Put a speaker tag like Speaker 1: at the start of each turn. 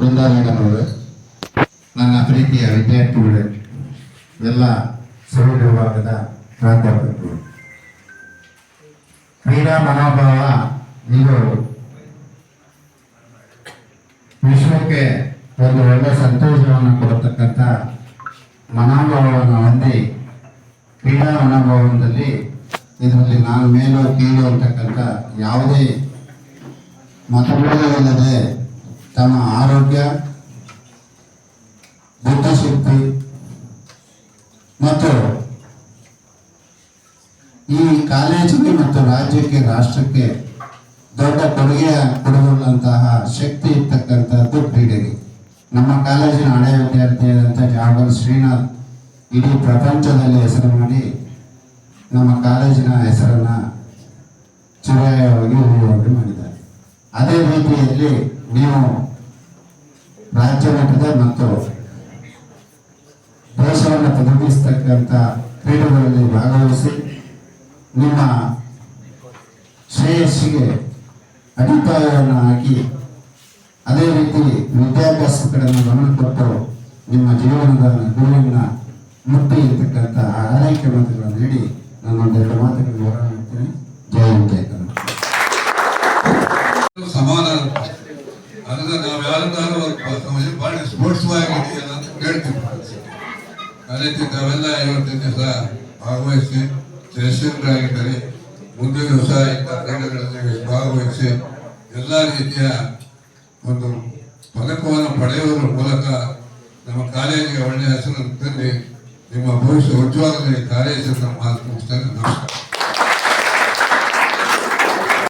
Speaker 1: Brinda madam ಅವರು, ನನ್ನ ಪ್ರೀತಿಯ ವಿದ್ಯಾರ್ಥಿಗಳು, ಎಲ್ಲ ಸಿವಿಲ್ ವಿಭಾಗದ ಪ್ರಾಧ್ಯಾಪಕರು, ಕ್ರೀಡಾ ಮನೋಭಾವ ಇದು ವಿಶ್ವಕ್ಕೆ ಒಂದು ಒಳ್ಳೆ ಸಂತೋಷವನ್ನು ಕೊಡತಕ್ಕಂಥ ಮನೋಭಾವವನ್ನು ಹೊಂದಿ ಕ್ರೀಡಾ ಮನೋಭಾವದಲ್ಲಿ ಇದರಲ್ಲಿ ನಾನು ಮೇಲು ಕೀಳು ಅಂತಕ್ಕಂಥ ಯಾವುದೇ ಮತಭೇದವಿಲ್ಲದೆ ತಮ್ಮ ಆರೋಗ್ಯ, ಬುದ್ಧಿಶಕ್ತಿ ಮತ್ತು ಈ ಕಾಲೇಜಿಗೆ ಮತ್ತು ರಾಜ್ಯಕ್ಕೆ, ರಾಷ್ಟ್ರಕ್ಕೆ ದೊಡ್ಡ ಕೊಡುಗೆ ಕೊಡಬಲ್ಲಂತಹ ಶಕ್ತಿ ಇರ್ತಕ್ಕಂಥದ್ದು ಕ್ರೀಡೆಗೆ. ನಮ್ಮ ಕಾಲೇಜಿನ ಹಳೆಯ ವಿದ್ಯಾರ್ಥಿಯಾದಂಥ ಜಾಗಲ್ ಶ್ರೀನಾಥ್ ಇಡೀ ಪ್ರಪಂಚದಲ್ಲಿ ಹೆಸರು ಮಾಡಿ ನಮ್ಮ ಕಾಲೇಜಿನ ಹೆಸರನ್ನು ಚಿರಾಯವಾಗಿ ಉಳಿಯುವಾಗಿ ಮಾಡಿದ್ದಾರೆ. ಅದೇ ರೀತಿಯಲ್ಲಿ ನೀವು ರಾಜ್ಯ ಮಟ್ಟದ ಮತ್ತು ದೇಶವನ್ನು ಪ್ರತಿನಿಧಿಸ್ತಕ್ಕಂಥ ಕ್ರೀಡೆಗಳಲ್ಲಿ ಭಾಗವಹಿಸಿ ನಿಮ್ಮ ಶ್ರೇಯಸ್ಸಿಗೆ ಅಡಿಪಾಯವನ್ನು ಹಾಕಿ ಅದೇ ರೀತಿ ವಿದ್ಯಾಭ್ಯಾಸ ಕಡೆಯನ್ನು ಗಮನ ಕೊಟ್ಟು ನಿಮ್ಮ ಜೀವನದ ಗುರುವಿನ ಮುಟ್ಟಿ ಇರ್ತಕ್ಕಂಥ ಆರೈಕೆ ಮಾತುಗಳನ್ನು ನೀಡಿ ನಾನೊಂದೆರಡು ಮಾತುಗಳನ್ನು ಹೊರ ಮಾಡ್ತೀನಿ. ಜಯ ಹಿಂದ್, ಜಯ ಕರ್ನಾಟಕ.
Speaker 2: ಸಮಾನ ಅದನ್ನ ನಾವು ಯಾರು ಭಾಳ ಸ್ಪೋರ್ಟ್ಸ್ ಆಗಿದೆಯಲ್ಲ ಅಂತ ಕೇಳ್ತೀವಿ. ಅದೇ ತಾವೆಲ್ಲ ಇವತ್ತಿನ ದಿವಸ ಭಾಗವಹಿಸಿ ಶ್ರೇಷ್ಠರಾಗಿದ್ದಾರೆ. ಮುಂದಿನ ದಿವಸ ಇಂಥ ಕ್ರೀಡೆಗಳಲ್ಲಿ ಭಾಗವಹಿಸಿ ಎಲ್ಲ ರೀತಿಯ ಒಂದು ಪದಕವನ್ನು ಪಡೆಯುವುದರ ಮೂಲಕ ನಮ್ಮ ಕಾಲೇಜಿಗೆ ಒಳ್ಳೆಯ ಹೆಸರನ್ನು ತಂದು ನಿಮ್ಮ ಭವಿಷ್ಯ ಉಜ್ವಲದಲ್ಲಿ ಕಾರ್ಯಾಚರಣೆ ಮಾತು ಮುಗಿಸ್ತೇನೆ. ನಮಸ್ಕಾರ.